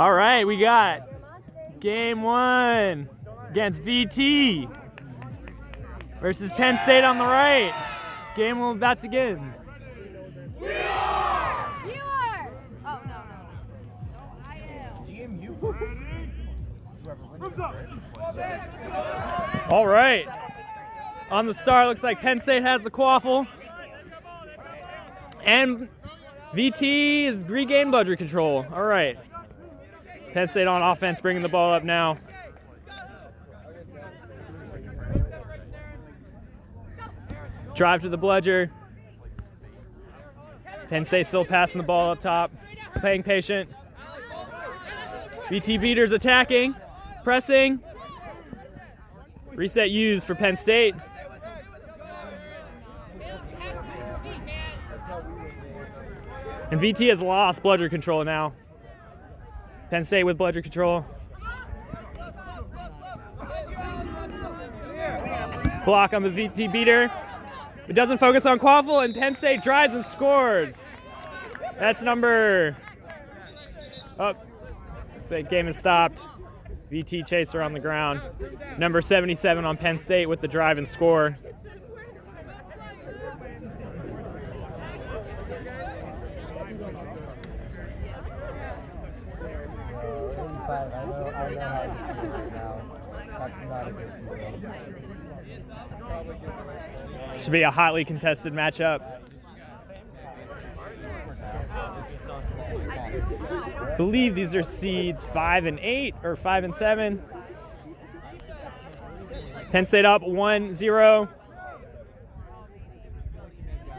All right, we got game one against VT versus Penn State on the right. Game will about to begin. We are! You are! Oh, no. I am. All right. On the start, looks like Penn State has the quaffle. And VT is regained bludger control. All right. Penn State on offense, bringing the ball up now. Drive to the bludger. Penn State still passing the ball up top. Playing patient. VT beaters attacking, pressing. Reset used for Penn State. And VT has lost bludger control now. Penn State with bludger control. Block on the VT beater. It doesn't focus on quaffle, and Penn State drives and scores. That's number... Oh, looks like game is stopped. VT chaser on the ground. Number 77 on Penn State with the drive and score. Should be a hotly contested matchup. I believe these are seeds 5 and 8 or 5 and 7. Penn State up 1-0.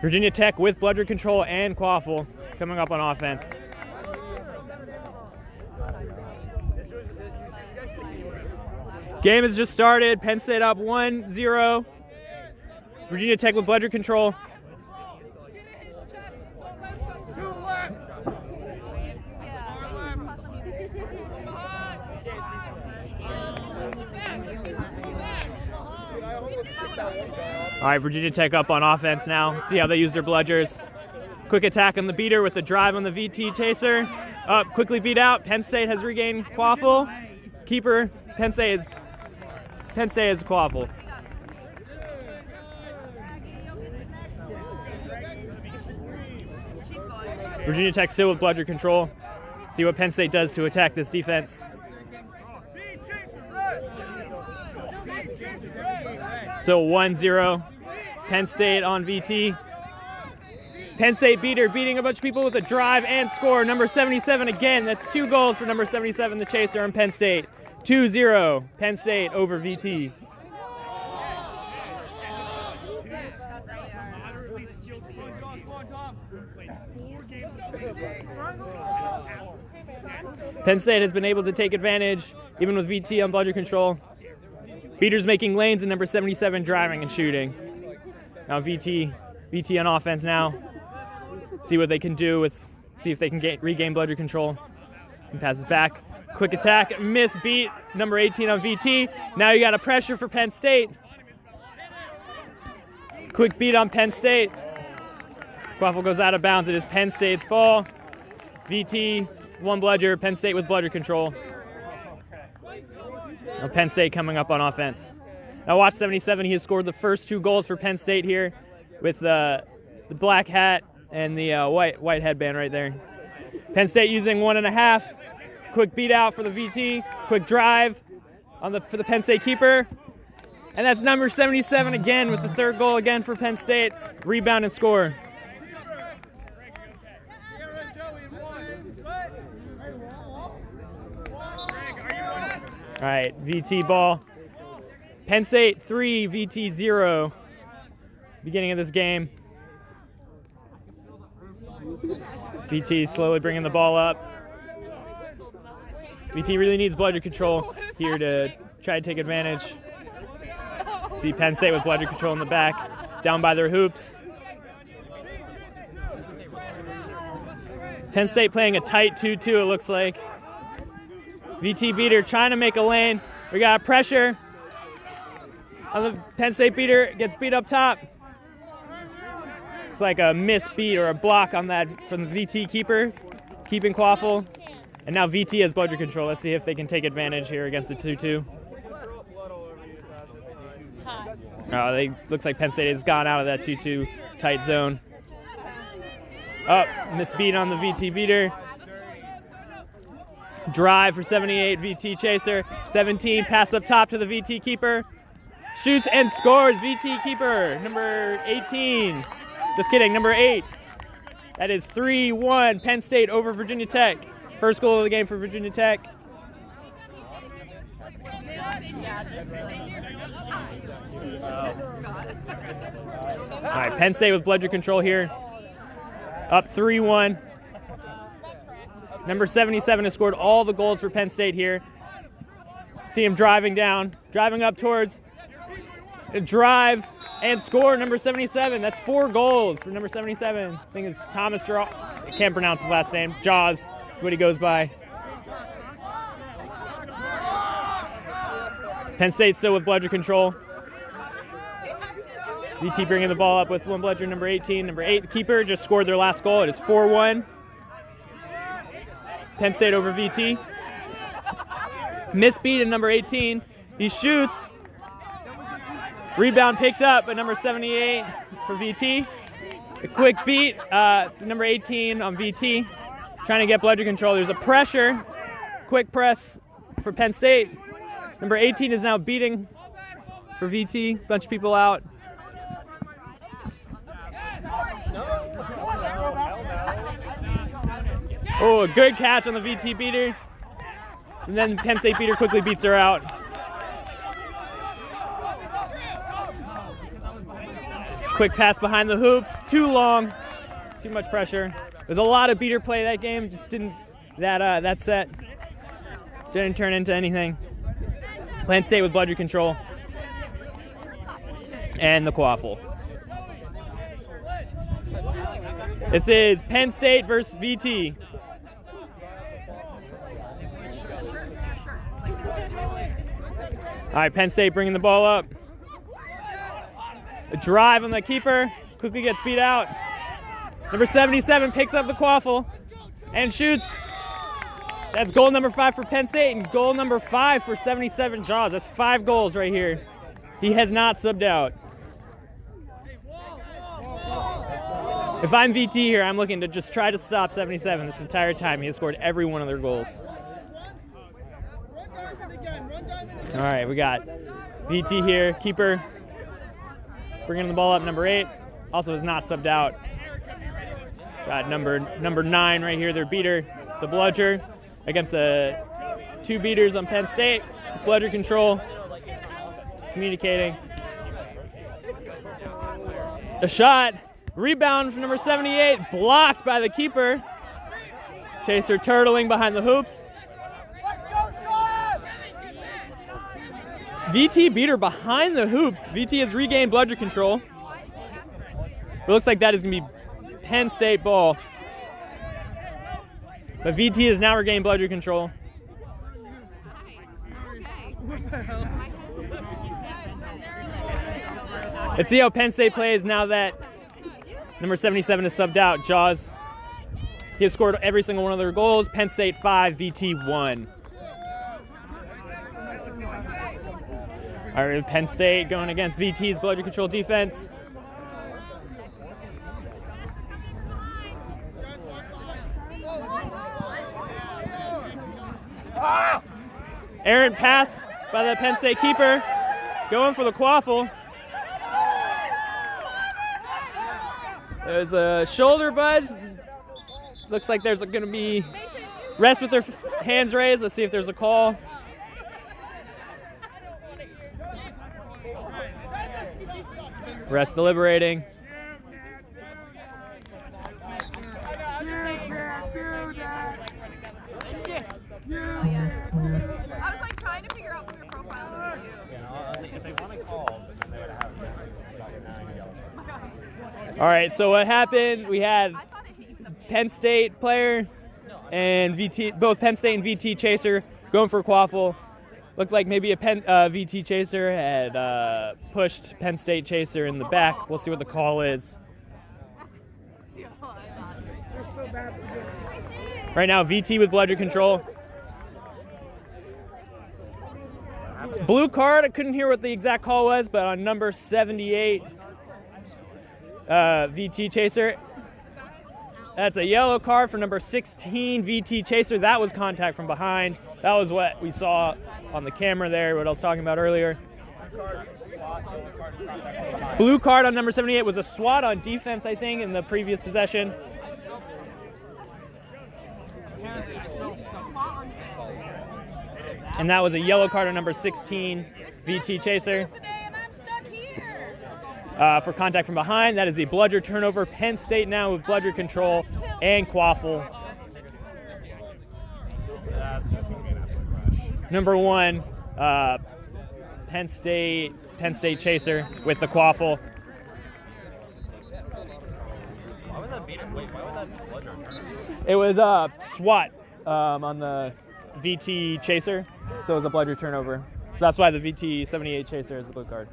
Virginia Tech with bludger control and quaffle coming up on offense. Game has just started. Penn State up 1-0. Virginia Tech with bludger control. All right, Virginia Tech up on offense now. Let's see how they use their bludgers. Quick attack on the beater with the drive on the VT chaser. Up, quickly beat out. Penn State has regained quaffle. Keeper, Penn State is quaffle. Virginia Tech still with bludger control. See what Penn State does to attack this defense. So 1-0, Penn State on VT. Penn State beater beating a bunch of people with a drive and score. Number 77 again. That's 2 goals for number 77, the chaser on Penn State. 2-0, Penn State over VT. Penn State has been able to take advantage, even with VT on bludger control. Beaters making lanes and number 77 driving and shooting. Now VT on offense now. See what they can do with, see if they can regain bludger control. And passes back. Quick attack, miss beat, number 18 on VT. Now you got a pressure for Penn State. Quick beat on Penn State. Quaffle goes out of bounds. It is Penn State's ball. VT, 1 bludger, Penn State with bludger control. Now Penn State coming up on offense. Now watch 77, he has scored the first 2 goals for Penn State here with the black hat and the white headband right there. Penn State using 1.5. Quick beat out for the VT. Quick drive for the Penn State keeper. And that's number 77 again with the 3rd goal again for Penn State. Rebound and score. All right, VT ball. Penn State 3, VT 0. Beginning of this game. VT slowly bringing the ball up. VT really needs bludger control here to try to take advantage. See Penn State with bludger control in the back, down by their hoops. Penn State playing a tight 2-2, it looks like. VT beater trying to make a lane. We got pressure on the Penn State beater, gets beat up top. It's like a missed beat or a block on that from the VT keeper, keeping quaffle. And now VT has bludger control. Let's see if they can take advantage here against the 2-2. Looks like Penn State has gone out of that 2-2 tight zone. Oh, misbeat on the VT beater. Drive for 78, VT chaser. 17, pass up top to the VT keeper. Shoots and scores, VT keeper, number 18. Just kidding, number 8. That is 3-1, Penn State over Virginia Tech. First goal of the game for Virginia Tech. All right, Penn State with bludger control here. Up 3-1. Number 77 has scored all the goals for Penn State here. See him driving down, driving up towards a drive and score, number 77. That's 4 goals for number 77. I think it's Thomas Jaw. I can't pronounce his last name. Jaws is what he goes by. Penn State still with bludger control. VT bringing the ball up with one bludger, number 18. Number 8, keeper, just scored their last goal. It is 4-1. Penn State over VT. Misbeat in number 18. He shoots. Rebound picked up by number 78 for VT. A quick beat, number 18 on VT. Trying to get bludger control. There's a pressure. Quick press for Penn State. Number 18 is now beating for VT. Bunch of people out. Oh, a good catch on the VT beater. And then Penn State beater quickly beats her out. Quick pass behind the hoops. Too long. Too much pressure. There's a lot of beater play that game. Just didn't, that set didn't turn into anything. Penn State with bludger control. And the quaffle. This is Penn State versus VT. All right, Penn State bringing the ball up. A drive on the keeper, quickly gets beat out. Number 77 picks up the quaffle and shoots. That's goal number 5 for Penn State and goal number 5 for 77 Jaws. That's 5 goals right here. He has not subbed out. If I'm VT here, I'm looking to just try to stop 77 this entire time. He has scored every one of their goals. All right, we got VT here, keeper, bringing the ball up, number 8. Also is not subbed out. Got number 9 right here, their beater, the bludger, against the 2 beaters on Penn State. Bludger control, communicating. A shot, rebound from number 78, blocked by the keeper. Chaser turtling behind the hoops. VT beater behind the hoops. VT has regained bludger control. It looks like that is going to be Penn State ball. But VT has now regained bludger control. Let's see how Penn State plays now that number 77 is subbed out. Jaws. He has scored every single one of their goals. Penn State 5, VT 1. All right, Penn State going against VT's bludger control defense. Errant pass by the Penn State keeper. Going for the quaffle. There's a shoulder budge. Looks like there's going to be rest with their hands raised. Let's see if there's a call. Rest deliberating. I was like trying to figure out what your profile is. If they want to call, they would have All right, so what happened? We had Penn State player and VT, both Penn State and VT chaser going for a quaffle. Looked like maybe a VT chaser had pushed Penn State chaser in the back. We'll see what the call is. They're so bad. Right now, VT with bludger control. Blue card, I couldn't hear what the exact call was, but on number 78, VT Chaser. That's a yellow card for number 16, VT Chaser. That was contact from behind. That was what we saw on the camera there, what I was talking about earlier. Blue card on number 78 was a swat on defense, I think, in the previous possession. And that was a yellow card on number 16, VT Chaser. For contact from behind, that is a bludger turnover. Penn State now with bludger control and quaffle. Number 1, Penn State Chaser with the quaffle. Why would that be bludger? It was a SWAT on the VT Chaser, so it was a bludger turnover. So that's why the VT 78 Chaser is the blue card.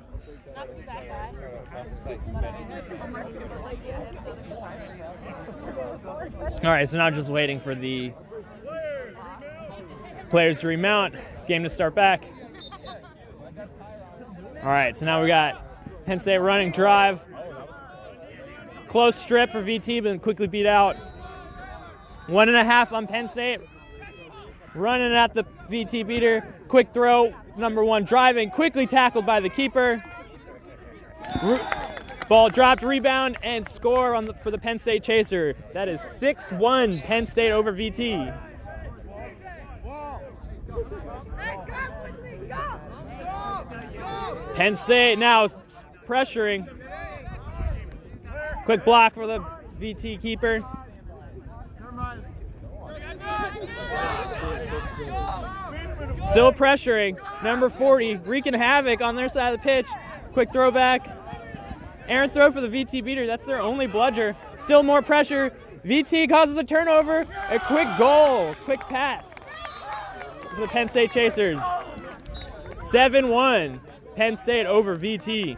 All right, so now just waiting for the players to remount, game to start back. All right, so now we got Penn State running drive. Close strip for VT, but quickly beat out. 1.5 on Penn State. Running at the VT beater. Quick throw, number 1 driving, quickly tackled by the keeper. Ball dropped, rebound, and score for the Penn State Chaser. That is 6-1 Penn State over VT. Penn State now pressuring. Quick block for the VT keeper. Still pressuring. Number 40 wreaking havoc on their side of the pitch. Quick throwback. Errant throw for the VT beater. That's their only bludger. Still more pressure. VT causes a turnover. A quick goal. Quick pass for the Penn State Chasers. 7-1. Penn State over VT.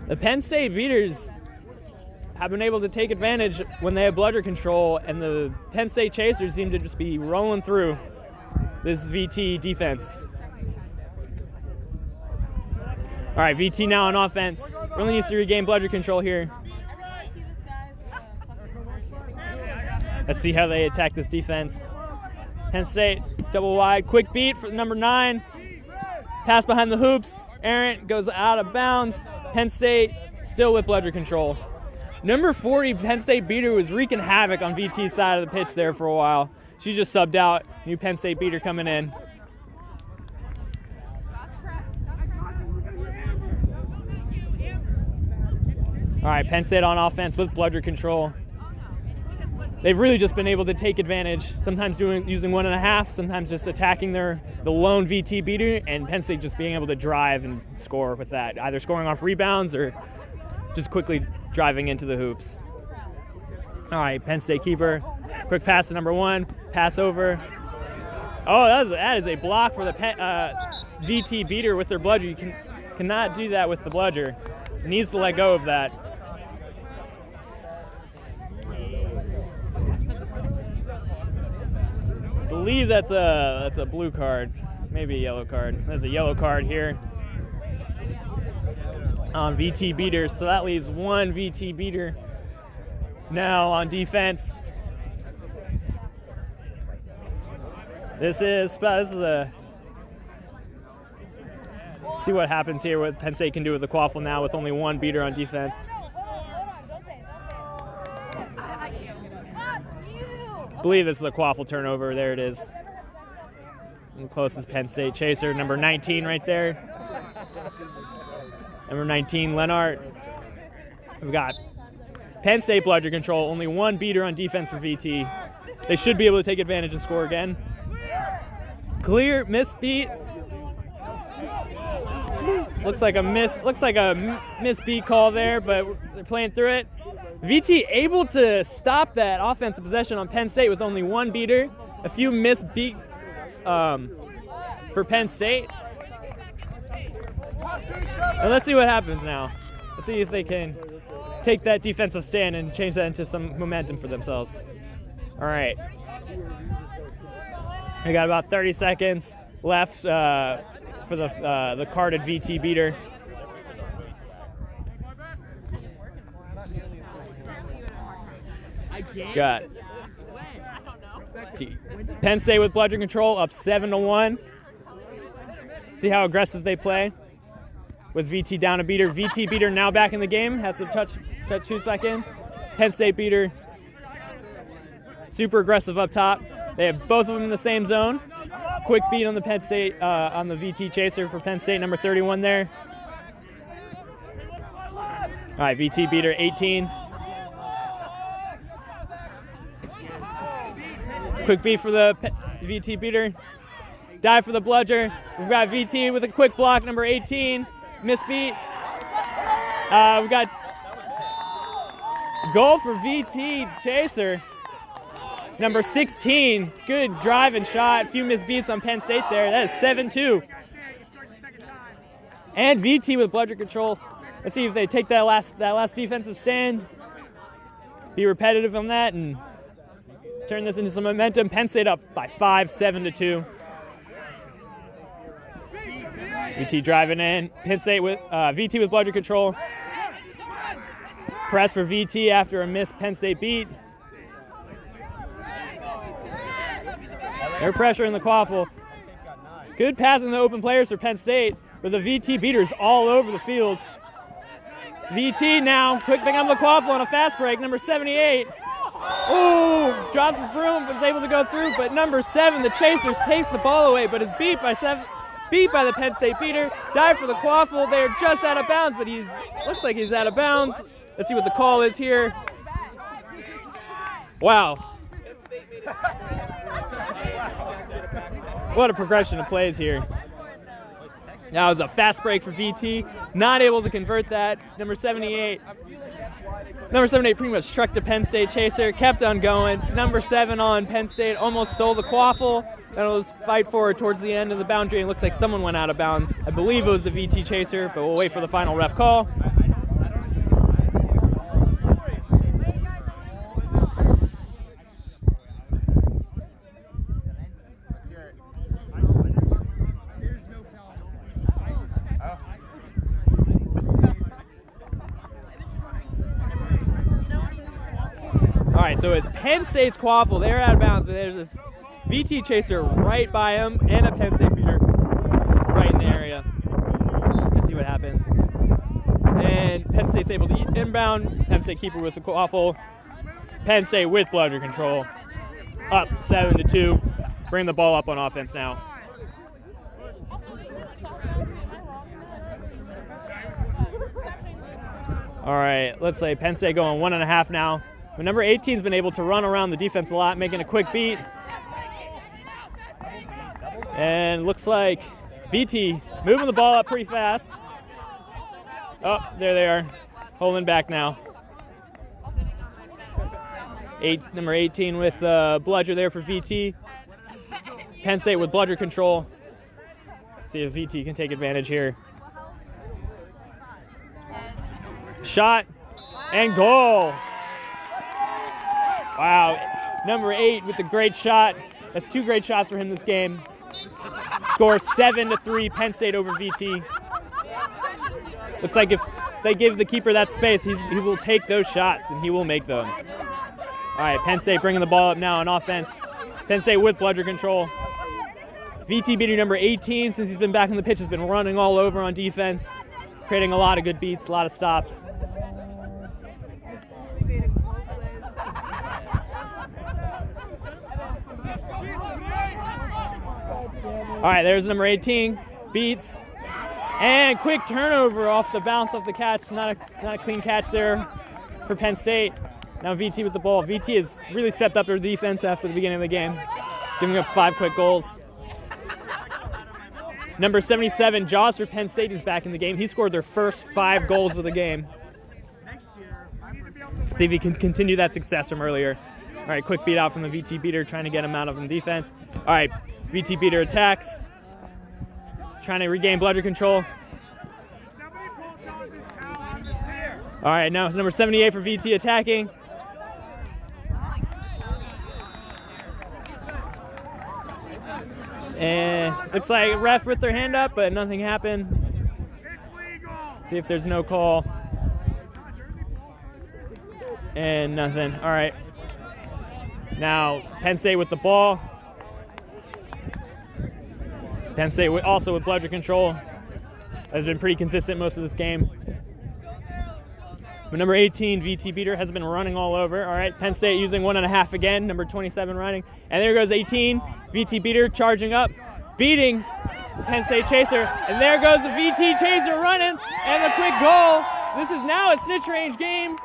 The Penn State beaters have been able to take advantage when they have bludger control, and the Penn State Chasers seem to just be rolling through this VT defense. All right, VT now on offense. Really needs to regain bludger control here. Let's see how they attack this defense. Penn State double wide, quick beat for number 9. Pass behind the hoops. Errant goes out of bounds. Penn State still with bludger control. Number 40, Penn State beater, was wreaking havoc on VT's side of the pitch there for a while. She just subbed out. New Penn State beater coming in. All right, Penn State on offense with bludger control. They've really just been able to take advantage, sometimes using 1.5, sometimes just attacking the lone VT beater, and Penn State just being able to drive and score with that, either scoring off rebounds or just quickly driving into the hoops. All right, Penn State keeper, quick pass to number 1, pass over. Oh, that is a block for the VT beater with their bludger. You cannot do that with the bludger. Needs to let go of that. I believe that's a blue card, maybe a yellow card. There's a yellow card here on VT beater, so that leaves 1 VT beater now on defense. This is a. See what happens here. What Penn State can do with the quaffle now with only 1 beater on defense. I believe this is a quaffle turnover. There it is. And closest Penn State Chaser, number 19 right there. Number 19, Lennart. We've got Penn State bludger control, only 1 beater on defense for VT. They should be able to take advantage and score again. Clear misbeat. Looks like a misbeat call there, but they're playing through it. VT able to stop that offensive possession on Penn State with only 1 beater. A few misbeats for Penn State. And let's see what happens now. Let's see if they can take that defensive stand and change that into some momentum for themselves. All right. We got about 30 seconds left for the carded VT beater. Got Penn State with bludgeon control up 7-1. See how aggressive they play with VT down a beater. VT beater now back in the game, has to touch 2 seconds. Penn State beater super aggressive up top. They have both of them in the same zone. Quick beat on the Penn State on the VT chaser for Penn State, number 31 there. All right, VT beater 18. Quick beat for the VT beater. Dive for the bludger. We've got VT with a quick block, number 18. Misbeat. We've got goal for VT chaser. Number 16, good drive and shot. A few misbeats on Penn State there. That is 7-2. And VT with bludger control. Let's see if they take that last defensive stand. Be repetitive on that and turn this into some momentum. Penn State up by 5, 7-2. VT driving in. Penn State with VT with bludger control. Press for VT after a missed Penn State beat. They're pressuring the quaffle. Good pass in the open players for Penn State, with the VT beaters all over the field. VT now, quick thing on the quaffle on a fast break, number 78. Ooh, drops his broom, but is able to go through, but number 7, the Chasers, takes the ball away, but is beat by the Penn State beater. Dive for the quaffle. They're just out of bounds, but looks like he's out of bounds. Let's see what the call is here. Wow. What a progression of plays here. Now it was a fast break for VT. Not able to convert that. Number 78 pretty much struck the Penn State chaser. Kept on going. Number 7 on Penn State almost stole the quaffle. And it was fight forward towards the end of the boundary. It looks like someone went out of bounds. I believe it was the VT chaser, but we'll wait for the final ref call. All right, so it's Penn State's quaffle. They're out of bounds, but there's this VT chaser right by him and a Penn State beater right in the area. Let's see what happens. And Penn State's able to inbound. Penn State keeper with the quaffle. Penn State with bludger control. Up 7-2. Bring the ball up on offense now. All right, let's say Penn State going 1.5 now. But number 18's been able to run around the defense a lot, making a quick beat. And looks like VT moving the ball up pretty fast. Oh, there they are, holding back now. Number 18 with bludger there for VT. Penn State with bludger control. See if VT can take advantage here. Shot and goal. Wow, number 8 with a great shot. That's 2 great shots for him this game. Score 7-3, Penn State over VT. Looks like if they give the keeper that space, he will take those shots and he will make them. All right, Penn State bringing the ball up now on offense. Penn State with bludger control. VT beater number 18, since he's been back on the pitch, has been running all over on defense, creating a lot of good beats, a lot of stops. All right, there's number 18, beats, and quick turnover off the bounce off the catch. Not a clean catch there for Penn State. Now VT with the ball. VT has really stepped up their defense after the beginning of the game, giving up 5 quick goals. Number 77, Jaws for Penn State, is back in the game. He scored their first 5 goals of the game. See if he can continue that success from earlier. All right, quick beat out from the VT beater, trying to get him out of the defense. All right, VT beater attacks, trying to regain bludger control. All right, now it's number 78 for VT attacking. And looks like ref with their hand up, but nothing happened. See if there's no call. And nothing. All right. Now Penn State with the ball. Penn State also with bludger control. Has been pretty consistent most of this game. But number 18, VT Beater, has been running all over. All right, Penn State using 1.5 again. Number 27 running. And there goes 18, VT Beater charging up, beating the Penn State Chaser. And there goes the VT Chaser running, and the quick goal. This is now a snitch range game.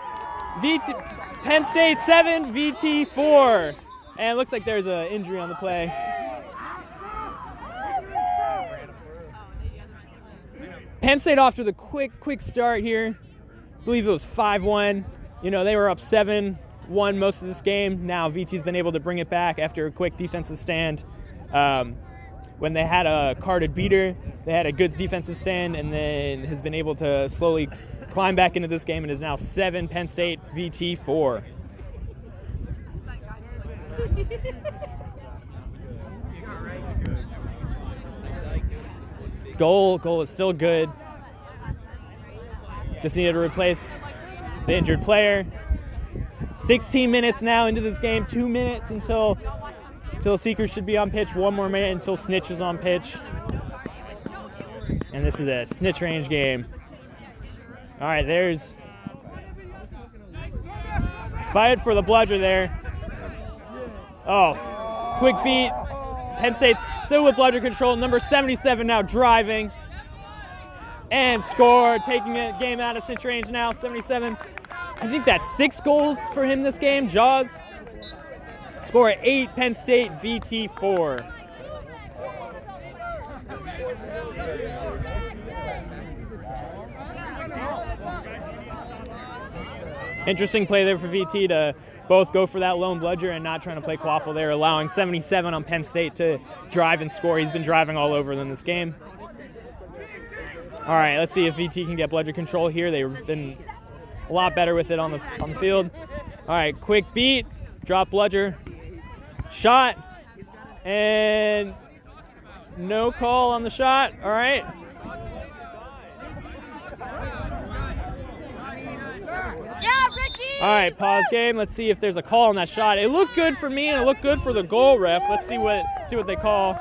Penn State 7, VT 4. And it looks like there's an injury on the play. Penn State off to the quick start here. I believe it was 5-1. You know, they were up 7-1 most of this game. Now VT's been able to bring it back after a quick defensive stand. When they had a carded beater, they had a good defensive stand, and then has been able to slowly climb back into this game, and is now 7, Penn State, VT 4. Goal is still good. Just needed to replace the injured player. 16 minutes now into this game. 2 minutes until Seekers should be on pitch. 1 more minute until Snitch is on pitch. And this is a snitch range game. All right, there's fight for the bludger there. Oh, quick beat. Penn State's still with bludger control. Number 77 now driving. And score, taking the game out of cinch range now. 77. I think that's 6 goals for him this game. Jaws. Score at 8, Penn State, VT 4. Interesting play there for VT to both go for that lone bludger and not trying to play quaffle there, allowing 77 on Penn State to drive and score. He's been driving all over them this game. All right, let's see if VT can get bludger control here. They've been a lot better with it on the field. All right, quick beat, drop bludger, shot, and no call on the shot. All right. Yeah, Ricky! All right, pause game. Let's see if there's a call on that shot. It looked good for me, and it looked good for the goal ref. Let's see what they call.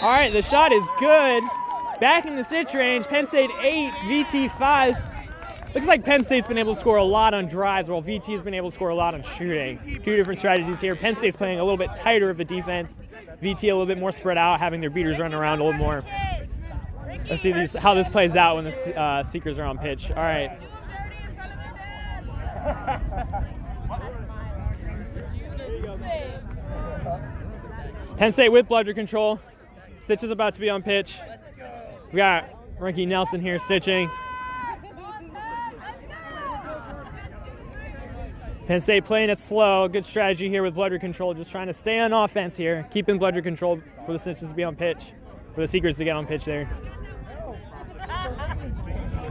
All right, the shot is good. Back in the snitch range, Penn State 8, VT 5. Looks like Penn State's been able to score a lot on drives, while VT's been able to score a lot on shooting. 2 different strategies here. Penn State's playing a little bit tighter of a defense. VT a little bit more spread out, having their beaters run around a little more. Let's see how this plays out when the Seekers are on pitch. All right. Penn State with bludger control. Stitch is about to be on pitch. We got Ricky Nelson here stitching. Penn State playing it slow. Good strategy here with bludger control. Just trying to stay on offense here. Keeping bludger control for the Snitches to be on pitch. For the Seekers to get on pitch there.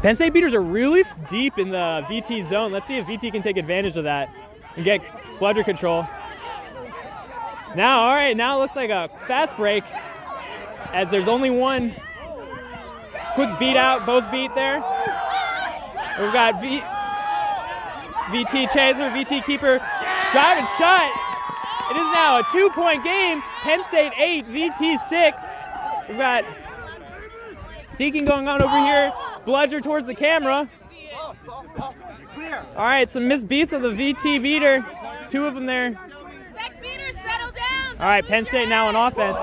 Penn State beaters are really deep in the VT zone. Let's see if VT can take advantage of that and get bludger control. Now, all right, now it looks like a fast break as there's only one quick beat out, both beat there. We've got VT chaser, VT keeper, drive and shot. It is now a 2-point game. Penn State 8, VT 6. We've got Seeking going on over here, bludger towards the camera. All right, some missed beats of the VT beater. 2 of them there. Tech beaters, settle down. All right, Penn State now on offense.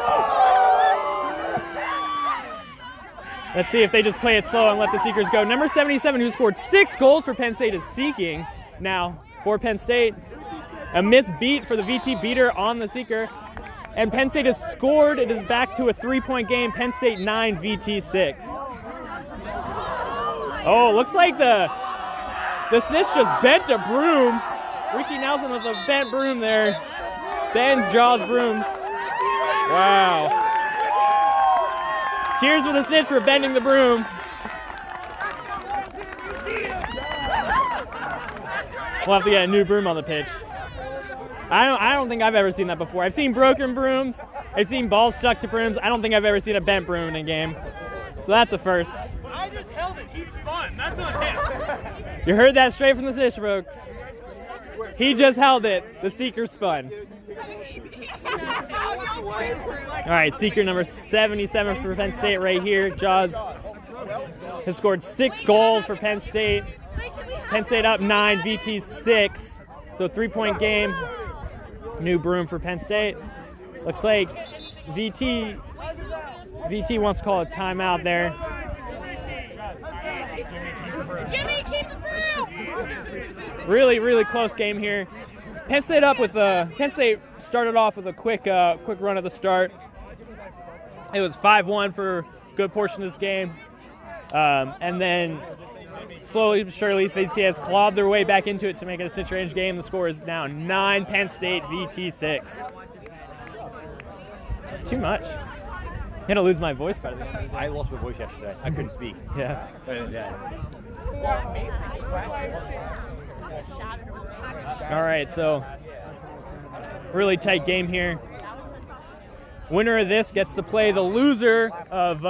Let's see if they just play it slow and let the Seekers go. Number 77, who scored 6 goals for Penn State, is Seeking now for Penn State. A missed beat for the VT beater on the Seeker. And Penn State has scored. It is back to a 3-point game. Penn State 9, VT 6. Oh, looks like the Snitch just bent a broom. Ricky Nelson with a bent broom there. Bends, draws brooms. Wow. Cheers for the snitch for bending the broom. We'll have to get a new broom on the pitch. I don't think I've ever seen that before. I've seen broken brooms. I've seen balls stuck to brooms. I don't think I've ever seen a bent broom in a game. So that's a first. I just held it. He spun. That's on him. You heard that straight from the snitch, folks. He just held it. The seeker spun. All right, seeker number 77 for Penn State right here. Jaws has scored 6 goals for Penn State. Penn State up 9, VT 6. So 3-point game. New broom for Penn State. Looks like VT wants to call a timeout there. Jimmy, keep the broom! Really close game here. Penn State Penn State started off with a quick run at the start. It was 5-1 for a good portion of this game, and then slowly but surely VT has clawed their way back into it to make it a cinch range game. The score is now 9 Penn State VT 6. Too much. I'm gonna lose my voice by the end. I lost my voice yesterday. I couldn't speak. Yeah. All right, so really tight game here. Winner of this gets to play the loser of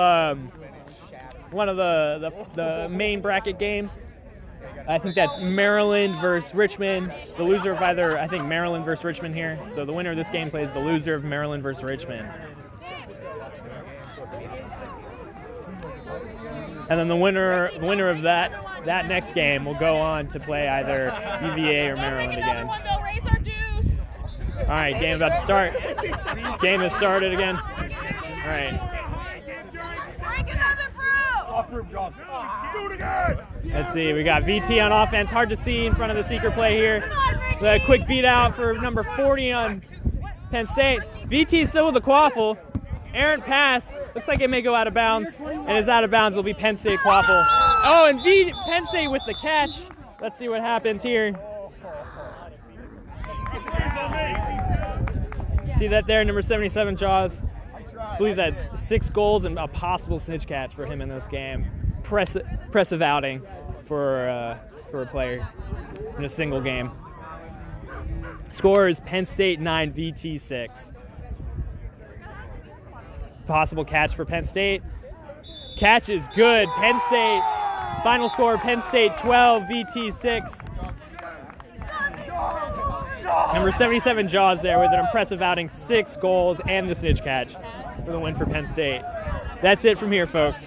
one of the main bracket games. I think that's Maryland versus Richmond. The loser of either, I think, Maryland versus Richmond here. So the winner of this game plays the loser of Maryland versus Richmond. And then the winner of that next game will go on to play either UVA or Maryland again. All right, game about to start. Game has started again. All right. Let's see, we got VT on offense. Hard to see in front of the seeker play here. The quick beat out for number 40 on Penn State. VT still with the quaffle. Errant pass. Looks like it may go out of bounds. And is out of bounds. It'll be Penn State quaffle. Oh, and Penn State with the catch. Let's see what happens here. See that there, number 77, Jaws. I believe that's 6 goals and a possible snitch catch for him in this game. Impressive outing for a player in a single game. Score is Penn State 9, VT 6. Possible catch for Penn State. Catch is good. Penn State. Final score, Penn State 12, VT 6. Number 77, Jaws there with an impressive outing, 6 goals and the snitch catch for the win for Penn State. That's it from here, folks.